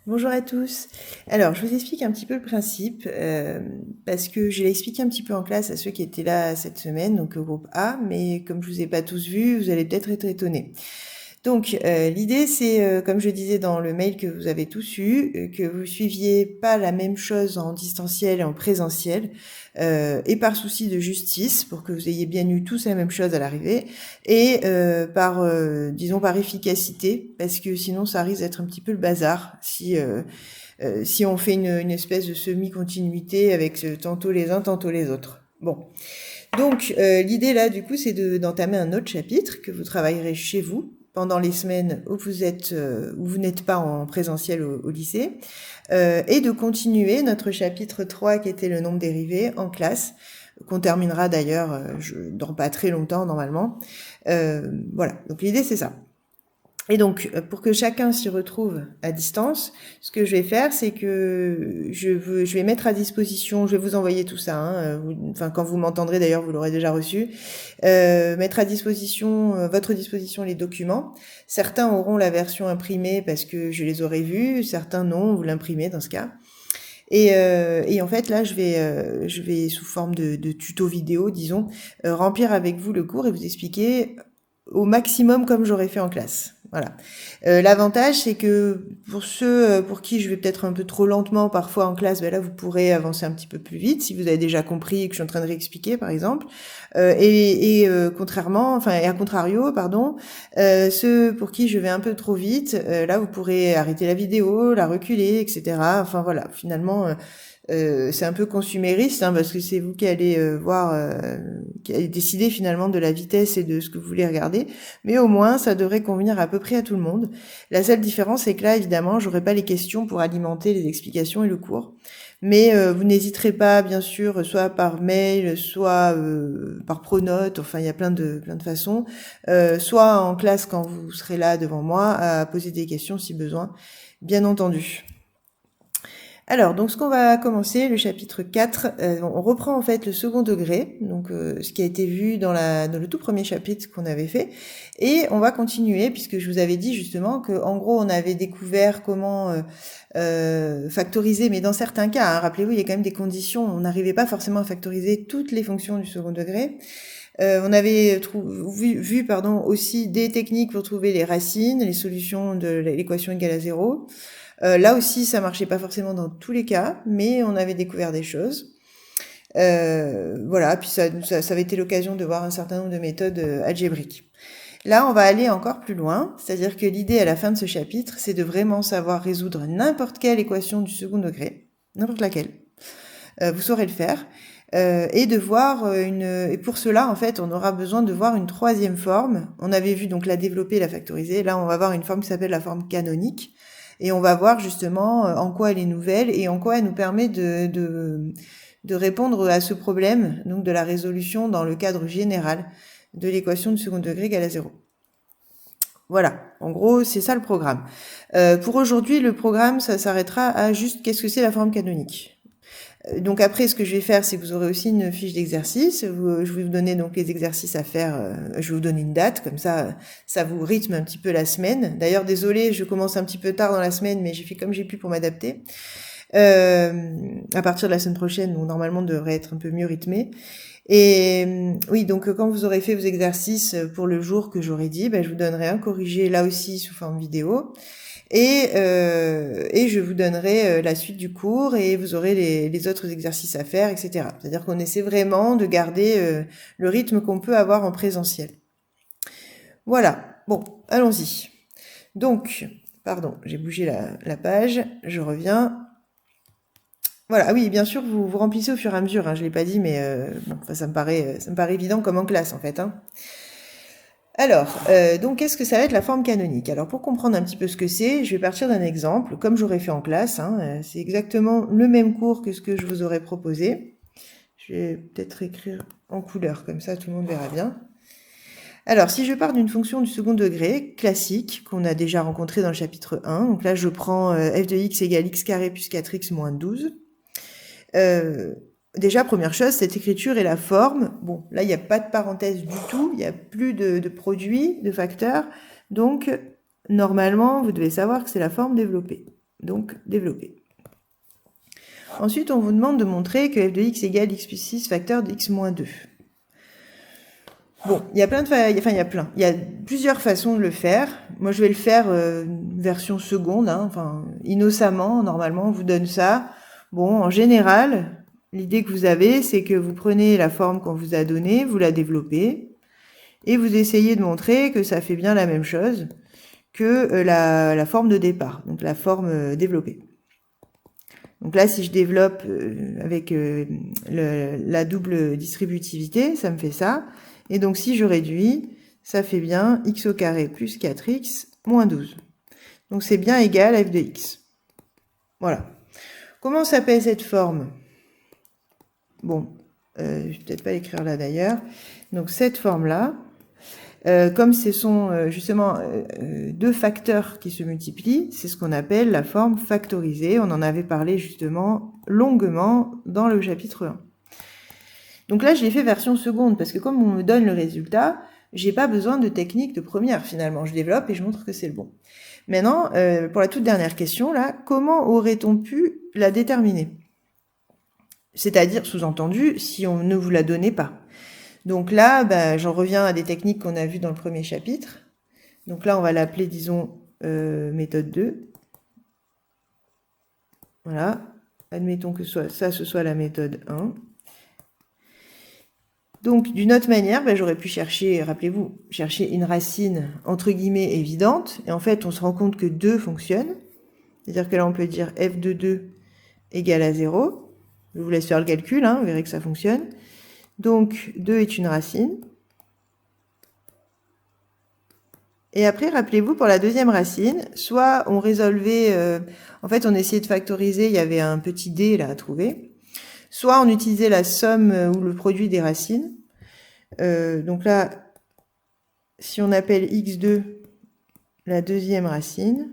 Bonjour à tous. Alors, je vous explique un petit peu le principe, parce que je l'ai expliqué un petit peu en classe à ceux qui étaient là cette semaine, donc au groupe A, mais comme je vous ai pas tous vus, vous allez peut-être être étonnés. Donc, l'idée, c'est, comme je disais dans le mail que vous avez tous eu, que vous suiviez pas la même chose en distanciel et en présentiel, et par souci de justice, pour que vous ayez bien eu tous la même chose à l'arrivée, et disons, par efficacité, parce que sinon, ça risque d'être un petit peu le bazar si on fait une espèce de semi-continuité avec tantôt les uns, tantôt les autres. Bon. Donc, l'idée là, du coup, c'est d'entamer un autre chapitre que vous travaillerez chez vous pendant les semaines où où vous n'êtes pas en présentiel au lycée, et de continuer notre chapitre 3 qui était le nombre dérivé en classe, qu'on terminera d'ailleurs dans pas très longtemps normalement. Voilà, donc l'idée c'est ça. Et donc, pour que chacun s'y retrouve à distance, ce que je vais faire, c'est que je vais mettre à disposition, je vais vous envoyer tout ça, hein, enfin quand vous m'entendrez d'ailleurs, vous l'aurez déjà reçu, mettre à disposition, votre disposition les documents. Certains auront la version imprimée parce que je les aurai vus, certains non, vous l'imprimez dans ce cas. Et en fait, là, je vais sous forme de tuto vidéo, disons, remplir avec vous le cours et vous expliquer au maximum comme j'aurais fait en classe. Voilà. L'avantage, c'est que pour ceux pour qui je vais peut-être un peu trop lentement parfois en classe, ben là, vous pourrez avancer un petit peu plus vite si vous avez déjà compris et que je suis en train de réexpliquer, par exemple. Contrairement, enfin, et à contrario, pardon, ceux pour qui je vais un peu trop vite, là, vous pourrez arrêter la vidéo, la reculer, etc. Enfin voilà, finalement, c'est un peu consumériste, hein, parce que c'est vous qui allez qui allez décider finalement de la vitesse et de ce que vous voulez regarder. Mais au moins, ça devrait convenir à peu près à tout le monde. La seule différence, c'est que là, évidemment, j'aurai pas les questions pour alimenter les explications et le cours. Mais vous n'hésiterez pas, bien sûr, soit par mail, soit par pronote, enfin il y a plein de façons, soit en classe quand vous serez là devant moi, à poser des questions si besoin, bien entendu. Alors, donc ce qu'on va commencer, le chapitre 4, on reprend en fait le second degré, donc ce qui a été vu dans le tout premier chapitre qu'on avait fait, et on va continuer puisque je vous avais dit justement que en gros on avait découvert comment factoriser, mais dans certains cas, hein, rappelez-vous, il y a quand même des conditions, on n'arrivait pas forcément à factoriser toutes les fonctions du second degré. On avait vu aussi des techniques pour trouver les racines, les solutions de l'équation égale à zéro. Là aussi, ça marchait pas forcément dans tous les cas, mais on avait découvert des choses. Voilà, puis ça avait été l'occasion de voir un certain nombre de méthodes algébriques. Là, on va aller encore plus loin, c'est-à-dire que l'idée à la fin de ce chapitre, c'est de vraiment savoir résoudre n'importe quelle équation du second degré, n'importe laquelle. Vous saurez le faire. Et de voir et pour cela, en fait, on aura besoin de voir une troisième forme. On avait vu donc la développer, la factoriser. Là, on va voir une forme qui s'appelle la forme canonique. Et on va voir justement en quoi elle est nouvelle et en quoi elle nous permet de répondre à ce problème, donc de la résolution dans le cadre général de l'équation du second degré égale à zéro. Voilà, en gros, c'est ça le programme. Pour aujourd'hui, le programme, ça s'arrêtera à juste qu'est-ce que c'est la forme canonique. Donc après, ce que je vais faire, c'est que vous aurez aussi une fiche d'exercice. Je vais vous donner donc les exercices à faire. Je vais vous donner une date, comme ça vous rythme un petit peu la semaine. D'ailleurs, désolé, je commence un petit peu tard dans la semaine, mais j'ai fait comme j'ai pu pour m'adapter. À partir de la semaine prochaine, où normalement devrait être un peu mieux rythmé. Et oui, donc quand vous aurez fait vos exercices pour le jour que j'aurai dit, ben, je vous donnerai un corrigé là aussi sous forme vidéo. Et je vous donnerai la suite du cours et vous aurez les autres exercices à faire, etc. C'est-à-dire qu'on essaie vraiment de garder le rythme qu'on peut avoir en présentiel. Voilà, bon, allons-y. Donc, pardon, j'ai bougé la page, je reviens. Voilà, ah oui, bien sûr, vous remplissez au fur et à mesure, hein, je ne l'ai pas dit, mais bon, enfin, ça me paraît évident comme en classe, en fait. Hein. Alors, donc qu'est-ce que ça va être la forme canonique? Alors pour comprendre un petit peu ce que c'est, je vais partir d'un exemple, comme j'aurais fait en classe, hein, c'est exactement le même cours que ce que je vous aurais proposé. Je vais peut-être écrire en couleur, comme ça tout le monde verra bien. Alors, si je pars d'une fonction du second degré, classique, qu'on a déjà rencontrée dans le chapitre 1, donc là je prends f de x égale x carré plus 4x moins 12, déjà, première chose, cette écriture et la forme. Bon, là, il n'y a pas de parenthèse du tout. Il n'y a plus de produit, de facteur. Donc, normalement, vous devez savoir que c'est la forme développée. donc développer. Ensuite, on vous demande de montrer que f de x égale x plus 6 facteur de x moins 2. Bon, il y a plusieurs façons de le faire. Moi, je vais le faire version seconde, hein, enfin, innocemment, normalement, on vous donne ça. Bon, en général, l'idée que vous avez, c'est que vous prenez la forme qu'on vous a donnée, vous la développez, et vous essayez de montrer que ça fait bien la même chose que la forme de départ, donc la forme développée. Donc là, si je développe avec la double distributivité, ça me fait ça. Et donc, si je réduis, ça fait bien x au carré plus 4x moins 12. Donc, c'est bien égal à f de x. Voilà. Comment s'appelle cette forme? Bon, je vais peut-être pas l'écrire là d'ailleurs. Donc, cette forme-là, comme ce sont justement deux facteurs qui se multiplient, c'est ce qu'on appelle la forme factorisée. On en avait parlé justement longuement dans le chapitre 1. Donc là, je l'ai fait version seconde, parce que comme on me donne le résultat, j'ai pas besoin de technique de première, finalement. Je développe et je montre que c'est le bon. Maintenant, pour la toute dernière question, là, comment aurait-on pu la déterminer? C'est-à-dire, sous-entendu, si on ne vous la donnait pas. Donc là, j'en reviens à des techniques qu'on a vues dans le premier chapitre. Donc là, on va l'appeler, disons, méthode 2. Voilà. Admettons que ce soit la méthode 1. Donc, d'une autre manière, j'aurais pu chercher, rappelez-vous, chercher une racine, entre guillemets, évidente. Et en fait, on se rend compte que 2 fonctionne. C'est-à-dire que là, on peut dire f de 2 égale à 0. Je vous laisse faire le calcul, hein, vous verrez que ça fonctionne. Donc, 2 est une racine. Et après, rappelez-vous, pour la deuxième racine, soit on résolvait... en fait, on essayait de factoriser, il y avait un petit d là à trouver. Soit on utilisait la somme ou le produit des racines. Donc là, si on appelle x2 la deuxième racine,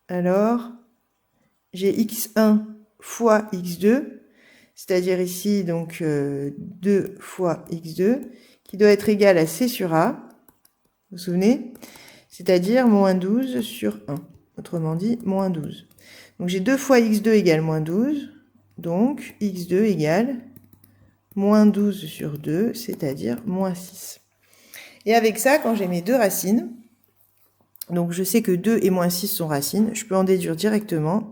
alors j'ai x1 fois x2, c'est-à-dire ici donc 2 fois x2, qui doit être égal à c sur a, vous vous souvenez? C'est-à-dire moins 12 sur 1, autrement dit, moins 12. Donc j'ai 2 fois x2 égale moins 12, donc x2 égale moins 12 sur 2, c'est-à-dire moins 6. Et avec ça, quand j'ai mes deux racines, donc je sais que 2 et moins 6 sont racines, je peux en déduire directement.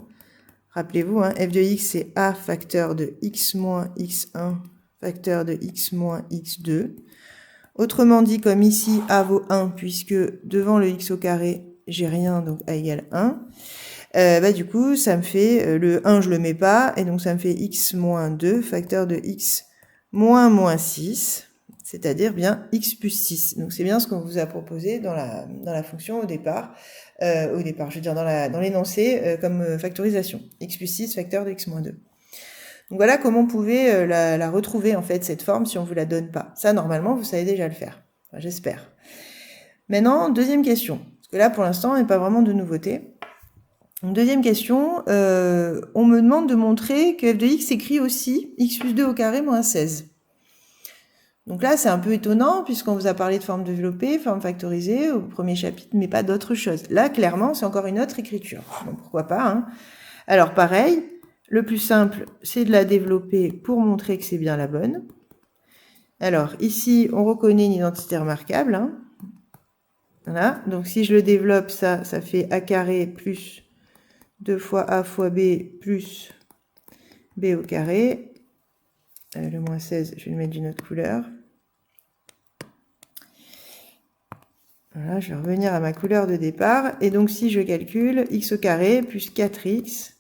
Rappelez-vous, hein, f de x, c'est a facteur de x moins x1 facteur de x moins x2. Autrement dit, comme ici, a vaut 1, puisque devant le x au carré, j'ai rien, donc a égale 1. Du coup, ça me fait, le 1, je le mets pas, et donc ça me fait x moins 2, facteur de x moins 6, c'est-à-dire bien x plus 6. Donc c'est bien ce qu'on vous a proposé dans la fonction au départ, je veux dire dans l'énoncé comme factorisation. X plus 6, facteur de x moins 2. Donc voilà comment vous pouvez la retrouver, en fait, cette forme, si on ne vous la donne pas. Ça, normalement, vous savez déjà le faire. Enfin, j'espère. Maintenant, deuxième question. Parce que là, pour l'instant, il n'y a pas vraiment de nouveauté. Donc, deuxième question. On me demande de montrer que f de x écrit aussi x plus 2 au carré moins 16. Donc là, c'est un peu étonnant, puisqu'on vous a parlé de forme développée, forme factorisée, au premier chapitre, mais pas d'autre chose. Là, clairement, c'est encore une autre écriture. Donc, pourquoi pas, hein. Alors, pareil... Le plus simple, c'est de la développer pour montrer que c'est bien la bonne. Alors, ici, on reconnaît une identité remarquable. Hein. Voilà. Donc, si je le développe, ça fait a carré plus 2 fois a fois b plus b au carré. Le moins 16, je vais le mettre d'une autre couleur. Voilà, je vais revenir à ma couleur de départ. Et donc, si je calcule x au carré plus 4x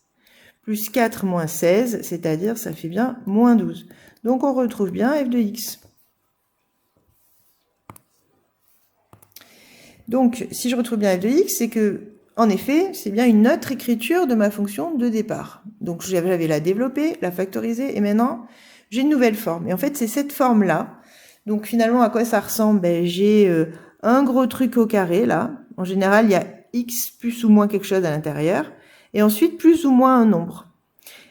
plus 4 moins 16, c'est-à-dire ça fait bien moins 12. Donc on retrouve bien f de x. Donc si je retrouve bien f de x, c'est que, en effet, c'est bien une autre écriture de ma fonction de départ. Donc j'avais la développée, la factorisée, et maintenant j'ai une nouvelle forme. Et en fait, c'est cette forme-là. Donc finalement, à quoi ça ressemble? J'ai un gros truc au carré, là. En général, il y a x plus ou moins quelque chose à l'intérieur. Et ensuite, plus ou moins un nombre.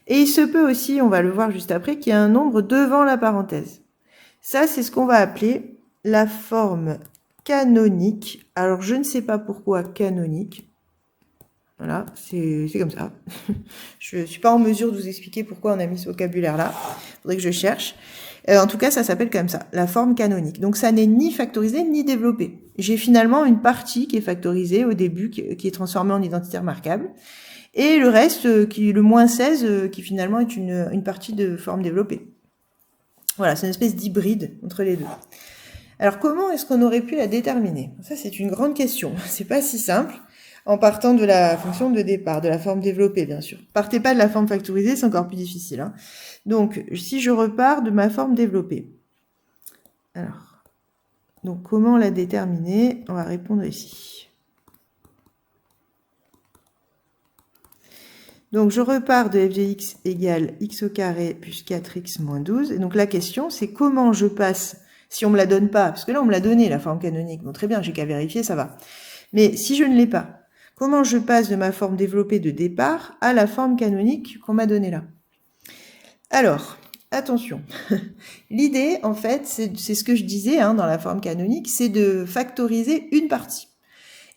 Et il se peut aussi, on va le voir juste après, qu'il y a un nombre devant la parenthèse. Ça, c'est ce qu'on va appeler la forme canonique. Alors, je ne sais pas pourquoi canonique. Voilà, c'est comme ça. Je ne suis pas en mesure de vous expliquer pourquoi on a mis ce vocabulaire-là. Il faudrait que je cherche. En tout cas, ça s'appelle comme ça, la forme canonique. Donc, ça n'est ni factorisé ni développé. J'ai finalement une partie qui est factorisée au début, qui est transformée en identité remarquable. Et le reste, le moins 16, qui finalement est une partie de forme développée. Voilà, c'est une espèce d'hybride entre les deux. Alors, comment est-ce qu'on aurait pu la déterminer? Ça, c'est une grande question. C'est pas si simple. En partant de la fonction de départ, de la forme développée, bien sûr. Partez pas de la forme factorisée, c'est encore plus difficile. Hein. Donc, si je repars de ma forme développée. Alors, donc comment la déterminer? On va répondre ici. Donc, je repars de f de x égale x au carré plus 4x moins 12. Et donc, la question, c'est comment je passe, si on me la donne pas, parce que là, on me l'a donné, la forme canonique. Bon, très bien, j'ai qu'à vérifier, ça va. Mais si je ne l'ai pas, comment je passe de ma forme développée de départ à la forme canonique qu'on m'a donnée là? Alors, attention. L'idée, en fait, c'est ce que je disais hein, dans la forme canonique, c'est de factoriser une partie.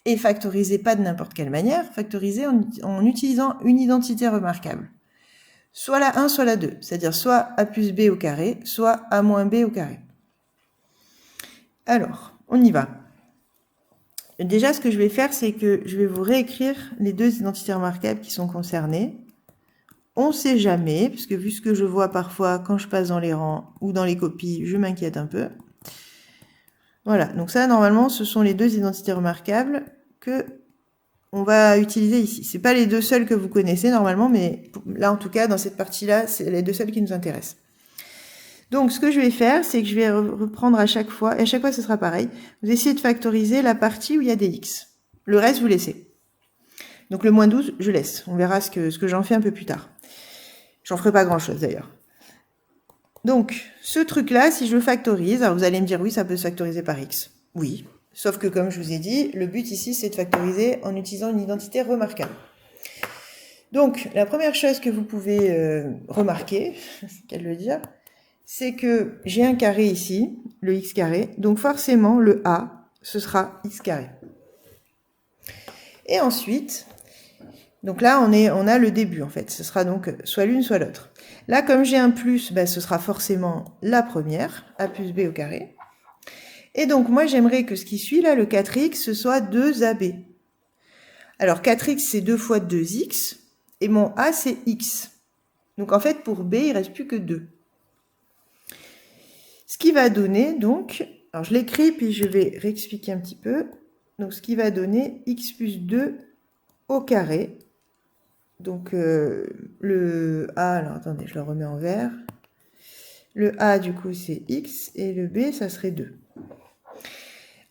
Et factoriser pas de n'importe quelle manière, factoriser en utilisant une identité remarquable. Soit la 1, soit la 2, c'est-à-dire soit a plus b au carré, soit a moins b au carré. Alors, on y va. Déjà, ce que je vais faire, c'est que je vais vous réécrire les deux identités remarquables qui sont concernées. On ne sait jamais, puisque vu ce que je vois parfois quand je passe dans les rangs ou dans les copies, je m'inquiète un peu. Voilà, donc ça, normalement, ce sont les deux identités remarquables que on va utiliser ici. Ce n'est pas les deux seules que vous connaissez normalement, mais là, en tout cas, dans cette partie-là, c'est les deux seules qui nous intéressent. Donc, ce que je vais faire, c'est que je vais reprendre à chaque fois, et à chaque fois, ce sera pareil. Vous essayez de factoriser la partie où il y a des x. Le reste, vous laissez. Donc, le moins 12, je laisse. On verra ce que j'en fais un peu plus tard. J'en ferai pas grand-chose, d'ailleurs. Donc, ce truc-là, si je le factorise, alors vous allez me dire, oui, ça peut se factoriser par x. Oui, sauf que, comme je vous ai dit, le but ici, c'est de factoriser en utilisant une identité remarquable. Donc, la première chose que vous pouvez remarquer, c'est qu'à le dire, c'est que j'ai un carré ici, le x carré, donc forcément le a, ce sera x carré. Et ensuite, donc là on a le début en fait, ce sera donc soit l'une soit l'autre. Là comme j'ai un plus, ben, ce sera forcément la première, a plus b au carré. Et donc moi j'aimerais que ce qui suit là, le 4x, ce soit 2ab. Alors 4x c'est 2 fois 2x, et mon a c'est x. Donc en fait pour b il ne reste plus que 2. Ce qui va donner, donc, alors je l'écris, puis je vais réexpliquer un petit peu. Donc, ce qui va donner x plus 2 au carré. Donc, le a, alors attendez, je le remets en vert. Le a, du coup, c'est x, et le b, ça serait 2.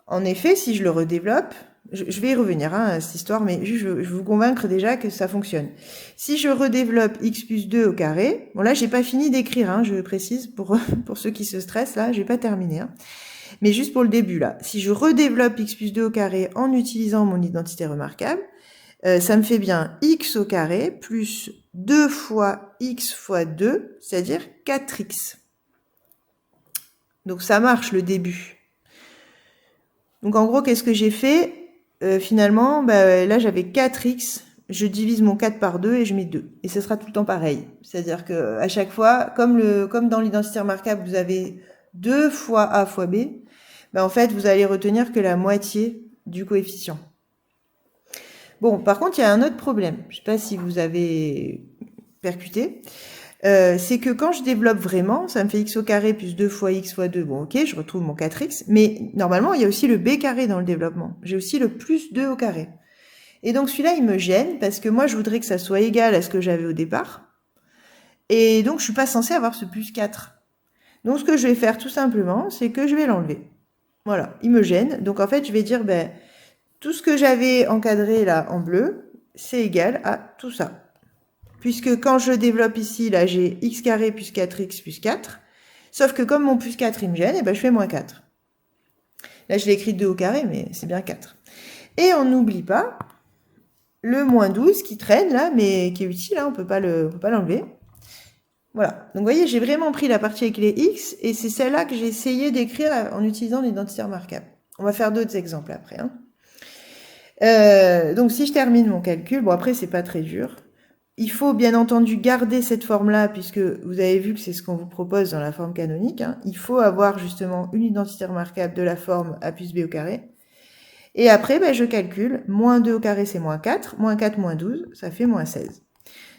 En effet, si je le redéveloppe, je vais y revenir hein, à cette histoire, mais je veux vous convaincre déjà que ça fonctionne. Si je redéveloppe x plus 2 au carré, bon là j'ai pas fini d'écrire, hein, je précise pour ceux qui se stressent, là j'ai pas terminé, hein, mais juste pour le début là. Si je redéveloppe x plus 2 au carré en utilisant mon identité remarquable, ça me fait bien x au carré plus 2 fois x fois 2, c'est-à-dire 4x. Donc ça marche le début. Donc en gros, qu'est-ce que j'ai fait? Finalement, là j'avais 4x, je divise mon 4 par 2 et je mets 2. Et ce sera tout le temps pareil. C'est-à-dire qu'à chaque fois, comme dans l'identité remarquable, vous avez 2 fois a fois b, en fait vous allez retenir que la moitié du coefficient. Bon, par contre, il y a un autre problème. Je ne sais pas si vous avez percuté. C'est que quand je développe vraiment, ça me fait x au carré plus 2 fois x fois 2. Bon, ok, je retrouve mon 4x. Mais normalement, il y a aussi le b carré dans le développement. J'ai aussi le plus 2 au carré. Et donc celui-là, il me gêne parce que moi, je voudrais que ça soit égal à ce que j'avais au départ. Et donc, je suis pas censée avoir ce plus 4. Donc, ce que je vais faire tout simplement, c'est que je vais l'enlever. Voilà, il me gêne. Donc, en fait, je vais dire, tout ce que j'avais encadré là en bleu, c'est égal à tout ça. Puisque quand je développe ici, là, j'ai x carré plus 4x plus 4. Sauf que comme mon plus 4, il me gêne, je fais moins 4. Là, je l'ai écrit 2 au carré, mais c'est bien 4. Et on n'oublie pas le moins 12 qui traîne là, mais qui est utile, hein, on peut pas l'enlever. Voilà. Donc, vous voyez, j'ai vraiment pris la partie avec les x, et c'est celle-là que j'ai essayé d'écrire en utilisant l'identité remarquable. On va faire d'autres exemples après, hein. Donc, si je termine mon calcul, bon, après, c'est pas très dur. Il faut bien entendu garder cette forme-là, puisque vous avez vu que c'est ce qu'on vous propose dans la forme canonique, hein. Il faut avoir justement une identité remarquable de la forme a plus b au carré. Et après, ben, je calcule, moins 2 au carré, c'est moins 4, moins 4, moins 12, ça fait moins 16.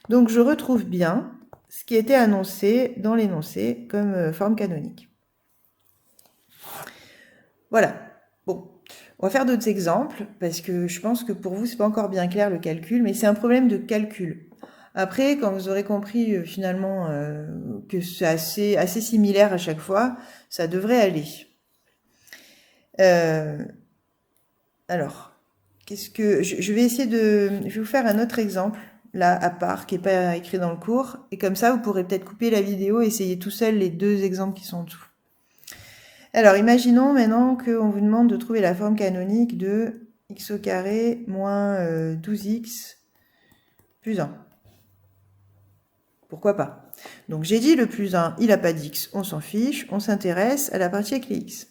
Donc, je retrouve bien ce qui était annoncé dans l'énoncé comme forme canonique. Voilà. Bon, on va faire d'autres exemples, parce que je pense que pour vous, c'est pas encore bien clair le calcul, mais c'est un problème de calcul. Après, quand vous aurez compris finalement que c'est assez similaire à chaque fois, ça devrait aller. Alors, qu'est-ce que je vais essayer je vais vous faire un autre exemple là à part qui est pas écrit dans le cours, et comme ça vous pourrez peut-être couper la vidéo et essayer tout seul les deux exemples qui sont en dessous. Alors, imaginons maintenant qu'on vous demande de trouver la forme canonique de x au carré moins 12x plus 1. Pourquoi pas? Donc, j'ai dit le plus 1, il n'a pas d'x, on s'en fiche, on s'intéresse à la partie avec les x.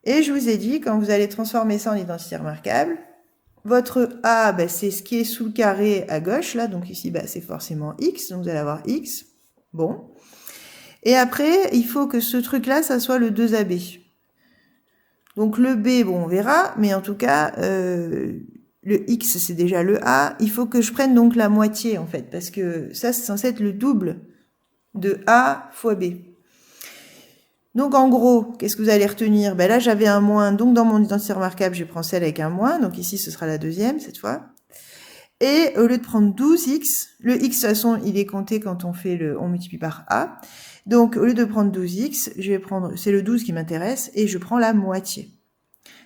Et je vous ai dit, quand vous allez transformer ça en identité remarquable, votre a, ben, c'est ce qui est sous le carré à gauche, là, donc ici, ben, c'est forcément x, donc vous allez avoir x. Bon. Et après, il faut que ce truc-là, ça soit le 2ab. Donc le b, bon, on verra, mais en tout cas, le x, c'est déjà le a. Il faut que je prenne donc la moitié, en fait, parce que ça, c'est censé être le double de a fois b. Donc en gros, qu'est-ce que vous allez retenir? Ben là, j'avais un moins, donc dans mon identité remarquable, je prends celle avec un moins, donc ici, ce sera la deuxième, cette fois. Et au lieu de prendre 12x, le x, de toute façon, il est compté quand on multiplie par a. Donc, au lieu de prendre 12x, je vais prendre, c'est le 12 qui m'intéresse, et je prends la moitié.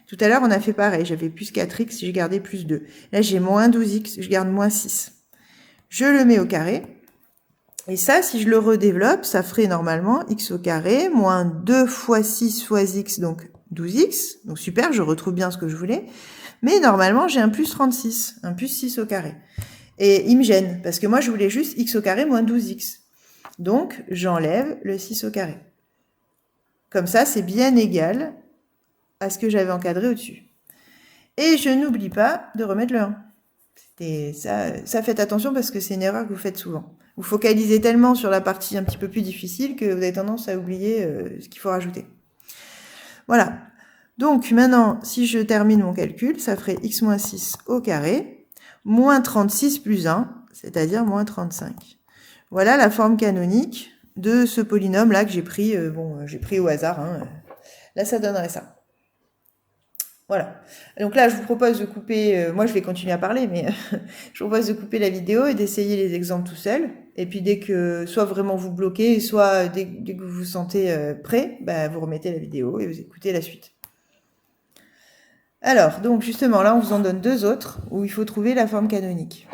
Tout à l'heure, on a fait pareil. J'avais plus 4x, j'ai gardé plus 2. Là, j'ai moins 12x, je garde moins 6. Je le mets au carré. Et ça, si je le redéveloppe, ça ferait normalement x au carré moins 2 fois 6 fois x, donc 12x. Donc super, je retrouve bien ce que je voulais. Mais normalement, j'ai un plus 36, un plus 6 au carré. Et il me gêne, parce que moi, je voulais juste x au carré moins 12x. Donc, j'enlève le 6 au carré. Comme ça, c'est bien égal à ce que j'avais encadré au-dessus. Et je n'oublie pas de remettre le 1. Et ça, faites attention parce que c'est une erreur que vous faites souvent. Vous focalisez tellement sur la partie un petit peu plus difficile que vous avez tendance à oublier ce qu'il faut rajouter. Voilà. Donc maintenant, si je termine mon calcul, ça ferait x moins 6 au carré, moins 36 plus 1, c'est-à-dire moins 35. Voilà la forme canonique de ce polynôme-là que j'ai pris, j'ai pris au hasard. Hein. Là, ça donnerait ça. Voilà. Donc là, je vous propose de couper, moi je vais continuer à parler, mais je vous propose de couper la vidéo et d'essayer les exemples tout seul. Et puis dès que, soit vraiment vous bloquez, soit dès que vous vous sentez prêt, bah, vous remettez la vidéo et vous écoutez la suite. Alors, donc justement, là on vous en donne deux autres où il faut trouver la forme canonique.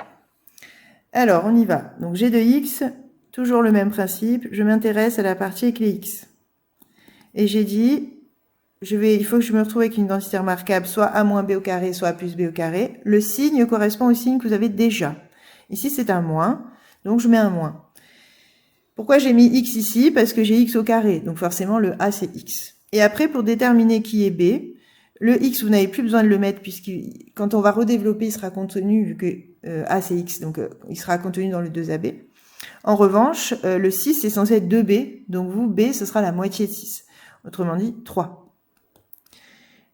Alors, on y va. Donc j'ai de x, toujours le même principe, je m'intéresse à la partie avec les x. Et j'ai dit... il faut que je me retrouve avec une identité remarquable, soit a moins b au carré, soit a plus b au carré. Le signe correspond au signe que vous avez déjà. Ici, c'est un moins, donc je mets un moins. Pourquoi j'ai mis x ici? Parce que j'ai x au carré, donc forcément le a, c'est x. Et après, pour déterminer qui est b, le x, vous n'avez plus besoin de le mettre, puisque quand on va redévelopper, il sera contenu, vu que a, c'est x, donc il sera contenu dans le 2ab. En revanche, le 6, c'est censé être 2b, donc vous, b, ce sera la moitié de 6. Autrement dit, 3.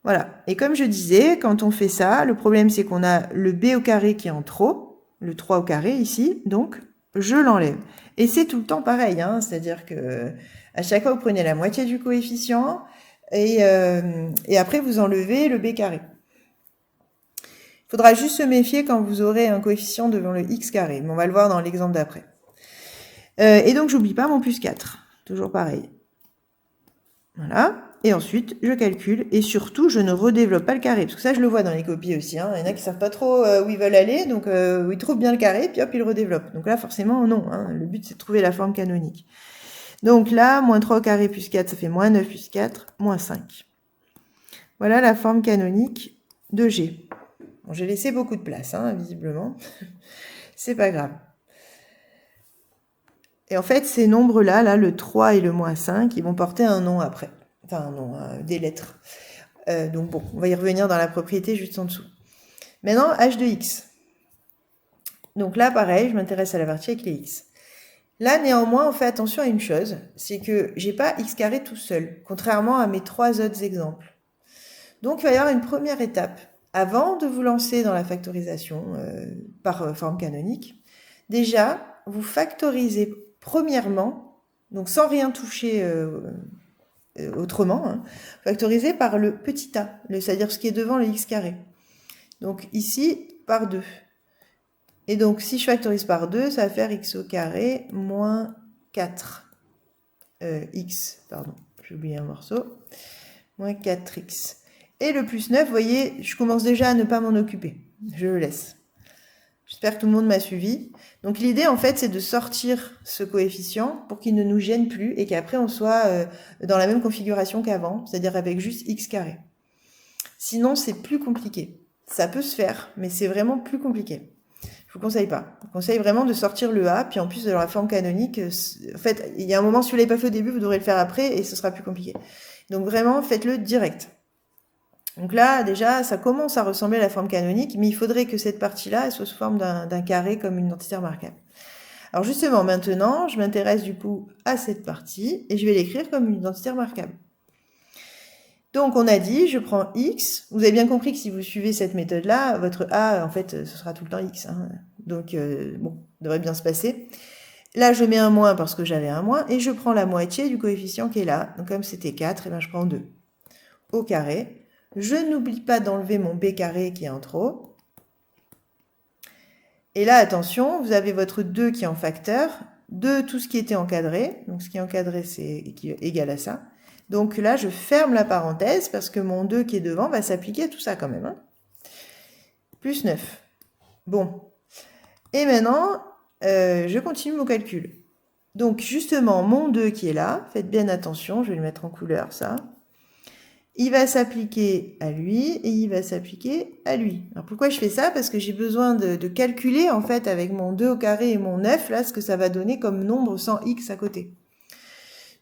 Voilà. Et comme je disais, quand on fait ça, le problème, c'est qu'on a le b au carré qui est en trop, le 3 au carré ici, donc je l'enlève. Et c'est tout le temps pareil, hein, c'est-à-dire que à chaque fois, vous prenez la moitié du coefficient et après, vous enlevez le b carré. Il faudra juste se méfier quand vous aurez un coefficient devant le x carré, mais on va le voir dans l'exemple d'après. Et donc, j'oublie pas mon plus 4, toujours pareil. Voilà. Et ensuite, je calcule et surtout, je ne redéveloppe pas le carré. Parce que ça, je le vois dans les copies aussi. Hein. Il y en a qui savent pas trop où ils veulent aller, donc ils trouvent bien le carré, puis hop, ils le redéveloppent. Donc là, forcément, non. Hein. Le but, c'est de trouver la forme canonique. Donc là, moins 3 au carré plus 4, ça fait moins 9 plus 4, moins 5. Voilà la forme canonique de G. Bon, j'ai laissé beaucoup de place, hein, visiblement. C'est pas grave. Et en fait, ces nombres-là, là, le 3 et le moins 5, ils vont porter un nom après. Enfin, un nom, des lettres. Donc bon, on va y revenir dans la propriété juste en dessous. Maintenant, h de x. Donc là, pareil, je m'intéresse à la partie avec les x. Là, néanmoins, on fait attention à une chose, c'est que j'ai pas x carré tout seul, contrairement à mes 3 autres exemples. Donc, il va y avoir une première étape. Avant de vous lancer dans la factorisation par forme canonique, déjà, vous factorisez premièrement, donc sans rien toucher autrement, hein, factorisez par le petit a, c'est-à-dire ce qui est devant le x carré. Donc ici, par 2. Et donc, si je factorise par 2, ça va faire x au carré moins 4. X, pardon, j'ai oublié un morceau. Moins 4x. Et le plus 9, vous voyez, je commence déjà à ne pas m'en occuper. Je le laisse. J'espère que tout le monde m'a suivi. Donc l'idée, en fait, c'est de sortir ce coefficient pour qu'il ne nous gêne plus et qu'après, on soit dans la même configuration qu'avant, c'est-à-dire avec juste x carré. Sinon, c'est plus compliqué. Ça peut se faire, mais c'est vraiment plus compliqué. Je vous conseille pas. Je vous conseille vraiment de sortir le A, puis en plus de la forme canonique, en fait, il y a un moment, si vous l'avez pas fait au début, vous devrez le faire après et ce sera plus compliqué. Donc vraiment, faites-le direct. Donc là, déjà, ça commence à ressembler à la forme canonique, mais il faudrait que cette partie-là soit sous forme d'un carré comme une identité remarquable. Alors justement, maintenant, je m'intéresse du coup à cette partie et je vais l'écrire comme une identité remarquable. Donc, on a dit, je prends x. Vous avez bien compris que si vous suivez cette méthode-là, votre a, en fait, ce sera tout le temps x. Hein. Donc, bon, ça devrait bien se passer. Là, je mets un moins parce que j'avais un moins, et je prends la moitié du coefficient qui est là. Donc, comme c'était 4, et bien, je prends 2 au carré. Je n'oublie pas d'enlever mon b carré qui est en trop. Et là, attention, vous avez votre 2 qui est en facteur de tout ce qui était encadré. Donc, ce qui est encadré, c'est égal à ça. Donc là, je ferme la parenthèse parce que mon 2 qui est devant va s'appliquer à tout ça quand même. Hein. Plus 9. Bon. Et maintenant, je continue mon calcul. Donc justement, mon 2 qui est là, faites bien attention, je vais le mettre en couleur ça. Il va s'appliquer à lui et il va s'appliquer à lui. Alors pourquoi je fais ça? Parce que j'ai besoin de calculer en fait avec mon 2 au carré et mon 9, là, ce que ça va donner comme nombre sans x à côté.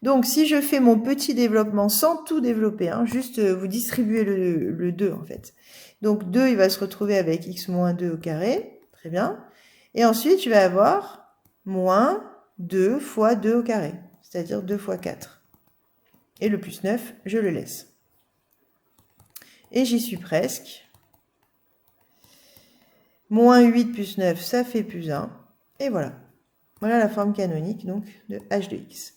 Donc, si je fais mon petit développement sans tout développer, hein, juste vous distribuez le 2 en fait. Donc, 2, il va se retrouver avec x moins 2 au carré. Très bien. Et ensuite, je vais avoir moins 2 fois 2 au carré, c'est-à-dire 2 fois 4. Et le plus 9, je le laisse. Et j'y suis presque. Moins 8 plus 9, ça fait plus 1. Et voilà. Voilà la forme canonique donc de h de x.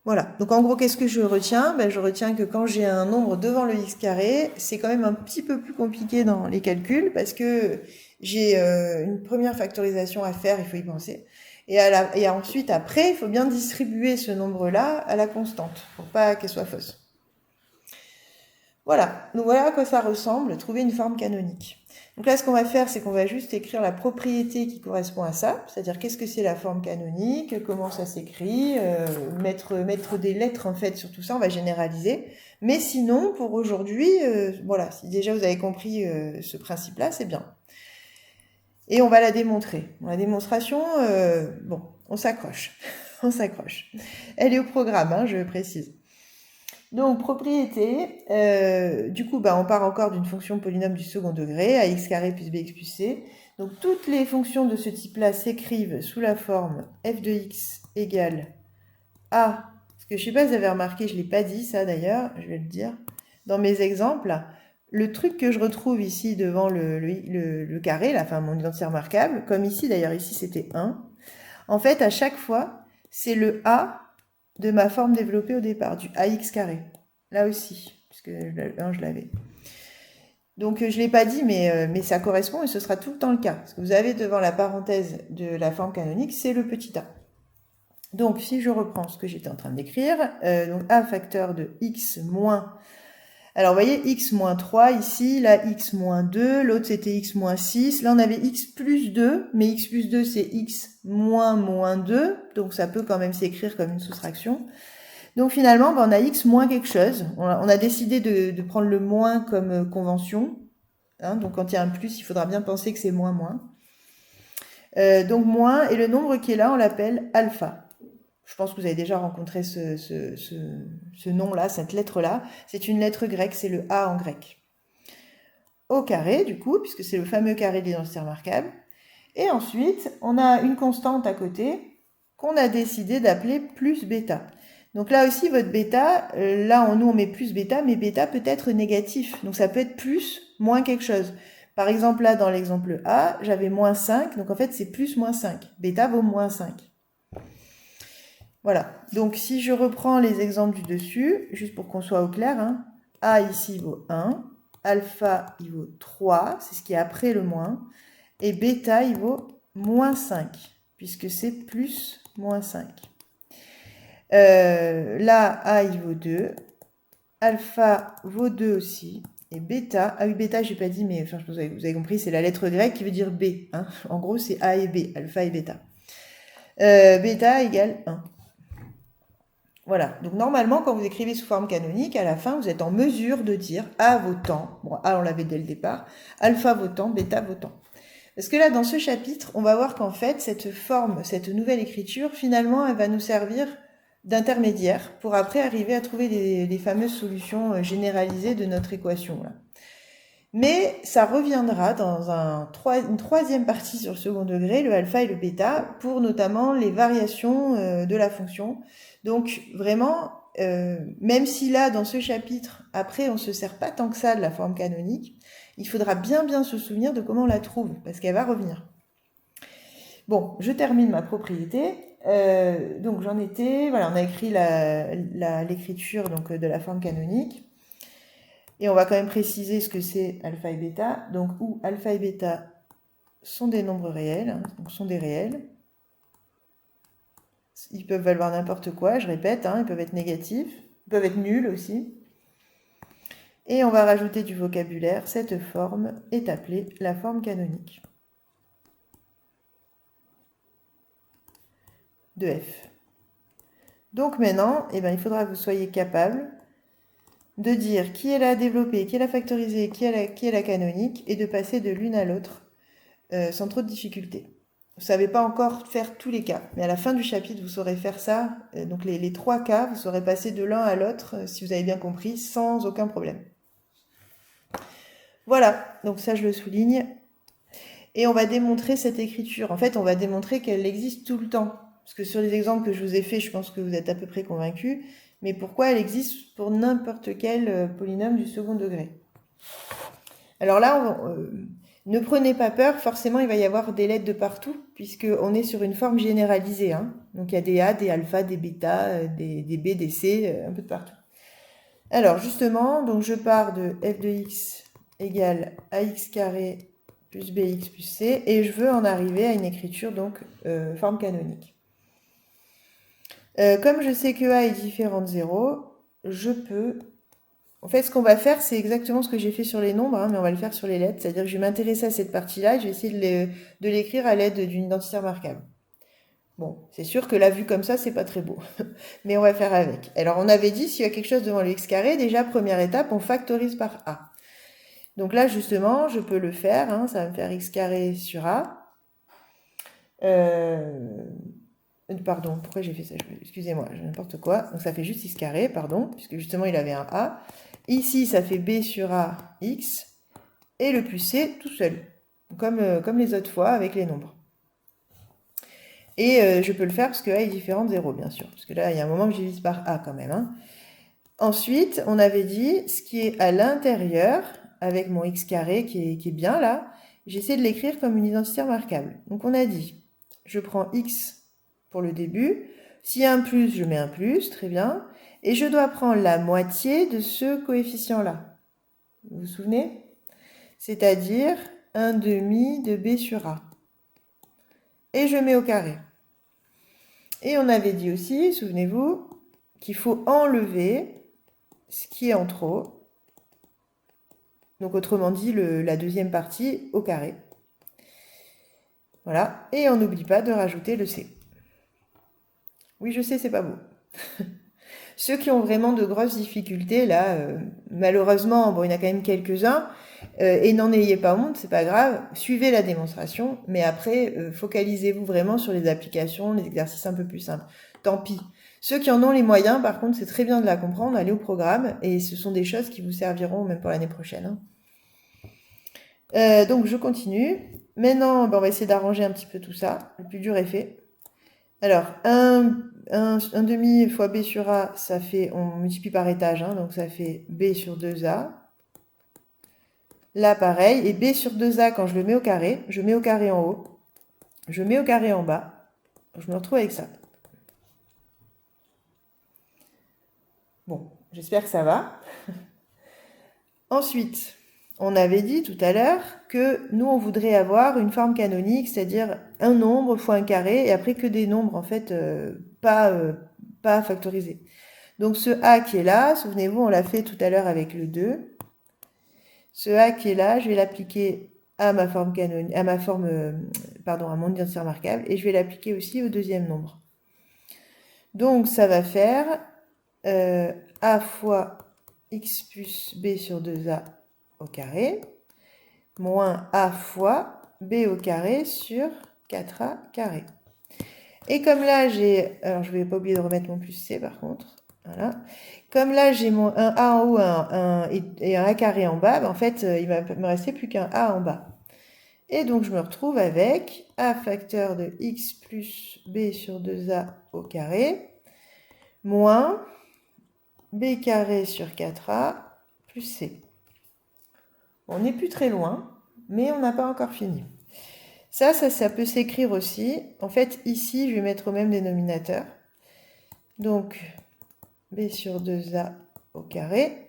Voilà, donc en gros, qu'est-ce que je retiens? Je retiens que quand j'ai un nombre devant le x carré, c'est quand même un petit peu plus compliqué dans les calculs parce que j'ai une première factorisation à faire, il faut y penser. Et ensuite, après, il faut bien distribuer ce nombre-là à la constante pour pas qu'elle soit fausse. Voilà, donc voilà à quoi ça ressemble, trouver une forme canonique. Donc là, ce qu'on va faire, c'est qu'on va juste écrire la propriété qui correspond à ça, c'est-à-dire qu'est-ce que c'est la forme canonique, comment ça s'écrit, mettre des lettres en fait sur tout ça, on va généraliser. Mais sinon, pour aujourd'hui, voilà, si déjà vous avez compris ce principe-là, c'est bien. Et on va la démontrer. La démonstration, bon, on s'accroche, on s'accroche. Elle est au programme, hein, je précise. Donc, propriété, du coup, on part encore d'une fonction polynôme du second degré, à x carré plus bx plus c. Donc, toutes les fonctions de ce type-là s'écrivent sous la forme f de x égale a, parce que je ne sais pas si vous avez remarqué, je ne l'ai pas dit ça d'ailleurs, je vais le dire, dans mes exemples, le truc que je retrouve ici devant le carré, là, enfin mon identité remarquable, comme ici d'ailleurs, ici c'était 1, en fait, à chaque fois, c'est le a de ma forme développée au départ, du ax carré. Là aussi, puisque le 1, je l'avais. Donc, je ne l'ai pas dit, mais ça correspond et ce sera tout le temps le cas. Ce que vous avez devant la parenthèse de la forme canonique, c'est le petit a. Donc, si je reprends ce que j'étais en train d'écrire, donc a facteur de x moins... Alors, vous voyez, x moins 3 ici, là, x moins 2, l'autre c'était x moins 6. Là, on avait x plus 2, mais x plus 2, c'est x moins 2, donc ça peut quand même s'écrire comme une soustraction. Donc, finalement, on a x moins quelque chose. On a décidé de prendre le moins comme convention. Hein, donc, quand il y a un plus, il faudra bien penser que c'est moins. Donc, moins, et le nombre qui est là, on l'appelle alpha. Je pense que vous avez déjà rencontré ce nom-là, cette lettre-là. C'est une lettre grecque, c'est le A en grec. Au carré, du coup, puisque c'est le fameux carré de l'identité remarquable. Et ensuite, on a une constante à côté qu'on a décidé d'appeler plus bêta. Donc là aussi, votre bêta, là, nous, on met plus bêta, mais bêta peut être négatif. Donc ça peut être plus, moins quelque chose. Par exemple, là, dans l'exemple A, j'avais moins 5, donc en fait, c'est plus moins 5. Bêta vaut moins 5. Voilà. Donc, si je reprends les exemples du dessus, juste pour qu'on soit au clair, hein, A ici vaut 1, alpha, il vaut 3, c'est ce qui est après le moins, et bêta, il vaut moins 5, puisque c'est plus moins 5. Là, A, il vaut 2, alpha vaut 2 aussi, et bêta, ah oui, bêta, j'ai pas dit, mais enfin, je pense que vous avez compris, c'est la lettre grecque qui veut dire B. Hein. En gros, c'est A et B, alpha et bêta. Bêta égale 1. Voilà, donc normalement, quand vous écrivez sous forme canonique, à la fin, vous êtes en mesure de dire A vaut tant, bon, A on l'avait dès le départ, alpha vaut tant, bêta vaut tant. Parce que là, dans ce chapitre, on va voir qu'en fait, cette forme, cette nouvelle écriture, finalement, elle va nous servir d'intermédiaire pour après arriver à trouver les fameuses solutions généralisées de notre équation. Là. Mais ça reviendra dans une troisième partie sur le second degré, le alpha et le bêta, pour notamment les variations de la fonction. Donc vraiment, même si là, dans ce chapitre, après, on ne se sert pas tant que ça de la forme canonique, il faudra bien se souvenir de comment on la trouve, parce qu'elle va revenir. Bon, je termine ma propriété. Donc j'en étais, voilà, on a écrit l'écriture donc de la forme canonique. Et on va quand même préciser ce que c'est alpha et bêta. Donc où alpha et bêta sont des nombres réels, hein, donc sont des réels. Ils peuvent valoir n'importe quoi, je répète, hein, ils peuvent être négatifs, ils peuvent être nuls aussi. Et on va rajouter du vocabulaire. Cette forme est appelée la forme canonique de f. Donc maintenant, eh ben, il faudra que vous soyez capable de dire qui est la développée, qui est la factorisée, qui est la canonique, et de passer de l'une à l'autre sans trop de difficultés. Vous ne savez pas encore faire tous les cas, mais à la fin du chapitre, vous saurez faire ça. Donc les 3 cas, vous saurez passer de l'un à l'autre, si vous avez bien compris, sans aucun problème. Voilà, donc ça je le souligne. Et on va démontrer cette écriture. En fait, on va démontrer qu'elle existe tout le temps. Parce que sur les exemples que je vous ai faits, je pense que vous êtes à peu près convaincus. Mais pourquoi elle existe pour n'importe quel polynôme du second degré. Alors là, ne prenez pas peur, forcément il va y avoir des lettres de partout, puisqu'on est sur une forme généralisée. Hein. Donc il y a des A, des alpha, des bêta, des B, des C, un peu de partout. Alors justement, donc je pars de f de x égale ax carré plus bx plus c, et je veux en arriver à une écriture, donc forme canonique. Comme je sais que a est différent de 0, je peux... En fait, ce qu'on va faire, c'est exactement ce que j'ai fait sur les nombres, hein, mais on va le faire sur les lettres. C'est-à-dire que je vais m'intéresser à cette partie-là et je vais essayer de l'écrire à l'aide d'une identité remarquable. Bon, c'est sûr que la vue comme ça, c'est pas très beau. Mais on va faire avec. Alors, on avait dit, s'il y a quelque chose devant le x carré, déjà, première étape, on factorise par a. Donc là, justement, je peux le faire. Hein, ça va me faire x carré sur a. Pardon, pourquoi j'ai fait ça? Excusez-moi, n'importe quoi. Donc ça fait juste x carré, pardon, puisque justement il avait un a. Ici, ça fait b sur a, x, et le plus c tout seul, comme les autres fois avec les nombres. Et je peux le faire parce que a est différent de 0, bien sûr, parce que là, il y a un moment que je divise par a quand même. Hein. Ensuite, on avait dit, ce qui est à l'intérieur, avec mon x carré qui est bien là, j'essaie de l'écrire comme une identité remarquable. Donc on a dit, je prends x pour le début. S'il y a un plus, je mets un plus, très bien. Et je dois prendre la moitié de ce coefficient-là. Vous vous souvenez? C'est-à-dire 1 demi de b sur a. Et je mets au carré. Et on avait dit aussi, souvenez-vous, qu'il faut enlever ce qui est en trop. Donc autrement dit, la deuxième partie au carré. Voilà. Et on n'oublie pas de rajouter le c. Oui, je sais, c'est pas beau. Ceux qui ont vraiment de grosses difficultés, là, malheureusement, bon, il y en a quand même quelques-uns, et n'en ayez pas honte, c'est pas grave, suivez la démonstration, mais après, focalisez-vous vraiment sur les applications, les exercices un peu plus simples. tant pis. Ceux qui en ont les moyens, par contre, c'est très bien de la comprendre, allez au programme, et ce sont des choses qui vous serviront même pour l'année prochaine. Donc je continue. Maintenant, on va essayer d'arranger un petit peu tout ça. Le plus dur est fait. Alors, 1 demi fois B sur A, ça fait, on multiplie par étage, hein, donc ça fait B sur 2A. Là, pareil, et B sur 2A, quand je le mets au carré, je mets au carré en haut, je mets au carré en bas, je me retrouve avec ça. Bon, j'espère que ça va. Ensuite, on avait dit tout à l'heure que nous, on voudrait avoir une forme canonique, c'est-à-dire un nombre fois un carré, et après que des nombres, en fait, pas factorisés. Donc ce A qui est là, souvenez-vous, on l'a fait tout à l'heure avec le 2. Ce A qui est là, je vais l'appliquer à ma forme canonique, à mon identité remarquable, et je vais l'appliquer aussi au deuxième nombre. Donc ça va faire A fois x plus B sur 2A au carré, moins A fois B au carré sur 4A carré. Et comme là, alors je ne vais pas oublier de remettre mon plus C par contre, voilà. Comme là, j'ai un A en haut et un A carré en bas, en fait, il va me rester plus qu'un A en bas. Et donc, je me retrouve avec A facteur de x plus B sur 2A au carré, moins B carré sur 4A plus C. On n'est plus très loin, mais on n'a pas encore fini. Ça peut s'écrire aussi. En fait, ici, je vais mettre au même dénominateur. Donc, B sur 2A au carré.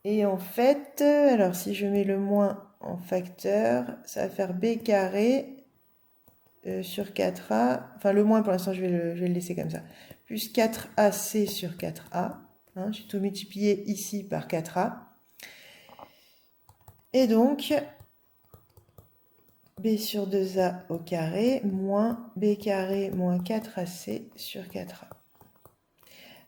Et en fait, alors si je mets le moins en facteur, ça va faire B carré sur 4A. Enfin, le moins, pour l'instant, je vais le laisser comme ça. Plus 4AC sur 4A. Hein, j'ai tout multiplié ici par 4A. Et donc, B sur 2A au carré, moins B carré moins 4AC sur 4A.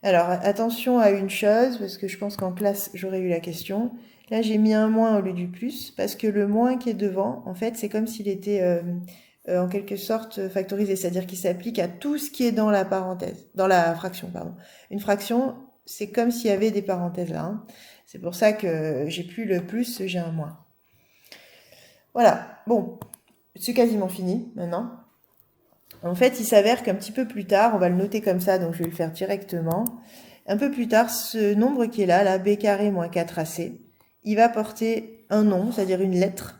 Alors, attention à une chose, parce que je pense qu'en classe, j'aurais eu la question. Là, j'ai mis un moins au lieu du plus, parce que le moins qui est devant, en fait, c'est comme s'il était en quelque sorte factorisé, c'est-à-dire qu'il s'applique à tout ce qui est dans la parenthèse, dans la fraction, pardon. Une fraction, c'est comme s'il y avait des parenthèses là. Hein. C'est pour ça que j'ai plus le plus, j'ai un moins. Voilà, bon, c'est quasiment fini maintenant. En fait, il s'avère qu'un petit peu plus tard, on va le noter comme ça, donc je vais le faire directement. Un peu plus tard, ce nombre qui est là, B carré moins 4AC, il va porter un nom, c'est-à-dire une lettre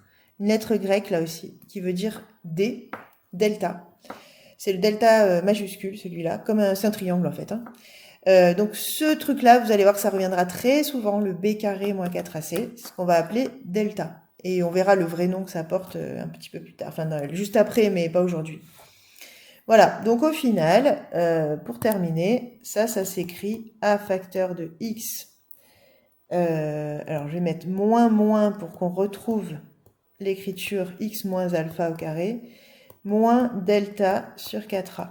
grecque là aussi, qui veut dire D, delta. C'est le delta majuscule, celui-là, comme c'est un triangle en fait. Hein. Donc ce truc-là, vous allez voir que ça reviendra très souvent, le B carré moins 4AC, c'est ce qu'on va appeler delta. Et on verra le vrai nom que ça porte un petit peu plus tard, enfin juste après, mais pas aujourd'hui. Voilà, donc au final, pour terminer, ça s'écrit A facteur de x. Alors je vais mettre moins pour qu'on retrouve l'écriture x moins alpha au carré, moins delta sur 4a.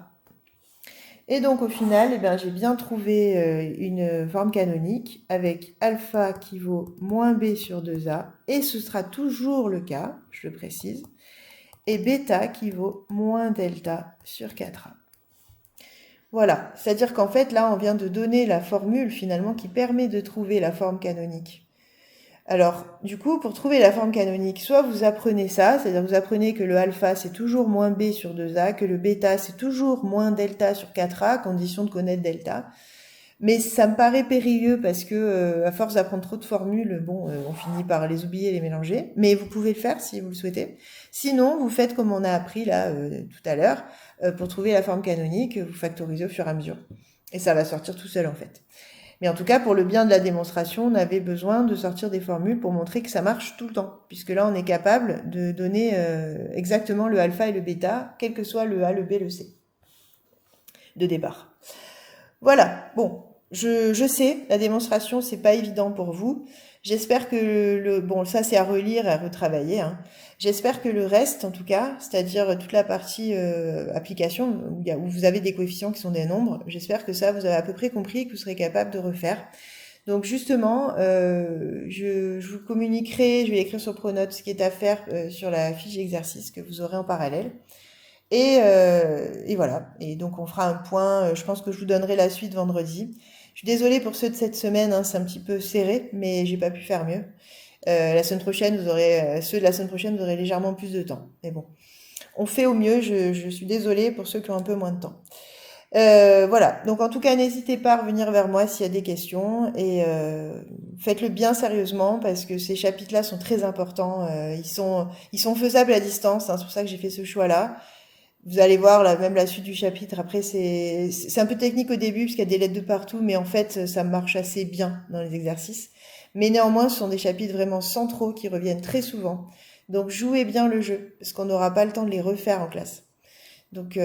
Et donc au final, j'ai bien trouvé une forme canonique avec alpha qui vaut moins b sur 2a, et ce sera toujours le cas, je le précise, et bêta qui vaut moins delta sur 4a. Voilà, c'est-à-dire qu'en fait, là, on vient de donner la formule, finalement, qui permet de trouver la forme canonique. Alors, du coup, pour trouver la forme canonique, soit vous apprenez ça, c'est-à-dire vous apprenez que le alpha, c'est toujours moins b sur 2a, que le bêta, c'est toujours moins delta sur 4a, à condition de connaître delta. Mais ça me paraît périlleux parce que, à force d'apprendre trop de formules, on finit par les oublier et les mélanger. Mais vous pouvez le faire si vous le souhaitez. Sinon, vous faites comme on a appris là tout à l'heure. Pour trouver la forme canonique, vous factorisez au fur et à mesure. Et ça va sortir tout seul en fait. Mais en tout cas, pour le bien de la démonstration, on avait besoin de sortir des formules pour montrer que ça marche tout le temps. Puisque là, on est capable de donner exactement le alpha et le bêta, quel que soit le A, le B, le C de départ. Voilà, bon, je sais, la démonstration, c'est pas évident pour vous. J'espère que ça c'est à relire et à retravailler. Hein. J'espère que le reste, en tout cas, c'est-à-dire toute la partie application, où vous avez des coefficients qui sont des nombres, j'espère que ça, vous avez à peu près compris et que vous serez capable de refaire. Donc justement, je vous communiquerai, je vais écrire sur Pronote ce qui est à faire sur la fiche d'exercice que vous aurez en parallèle. Et voilà. Et donc on fera un point. Je pense que je vous donnerai la suite vendredi. Je suis désolée pour ceux de cette semaine, hein, c'est un petit peu serré, mais j'ai pas pu faire mieux. La semaine prochaine, ceux de la semaine prochaine, vous aurez légèrement plus de temps. Mais bon, on fait au mieux. Je suis désolée pour ceux qui ont un peu moins de temps. Voilà. Donc en tout cas, n'hésitez pas à revenir vers moi s'il y a des questions et faites-le bien sérieusement parce que ces chapitres-là sont très importants. Ils sont faisables à distance, hein, c'est pour ça que j'ai fait ce choix-là. Vous allez voir là, même la suite du chapitre. Après, c'est un peu technique au début parce qu'il y a des lettres de partout, mais en fait, ça marche assez bien dans les exercices. Mais néanmoins, ce sont des chapitres vraiment centraux qui reviennent très souvent. Donc jouez bien le jeu parce qu'on n'aura pas le temps de les refaire en classe. Donc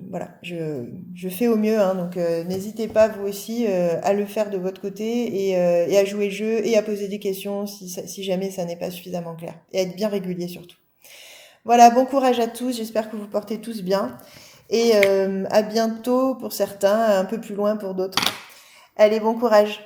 voilà, je fais au mieux, hein, donc n'hésitez pas vous aussi à le faire de votre côté et à jouer le jeu et à poser des questions si jamais ça n'est pas suffisamment clair. Et à être bien régulier surtout. Voilà, bon courage à tous, j'espère que vous portez tous bien. Et à bientôt pour certains, un peu plus loin pour d'autres. Allez, bon courage.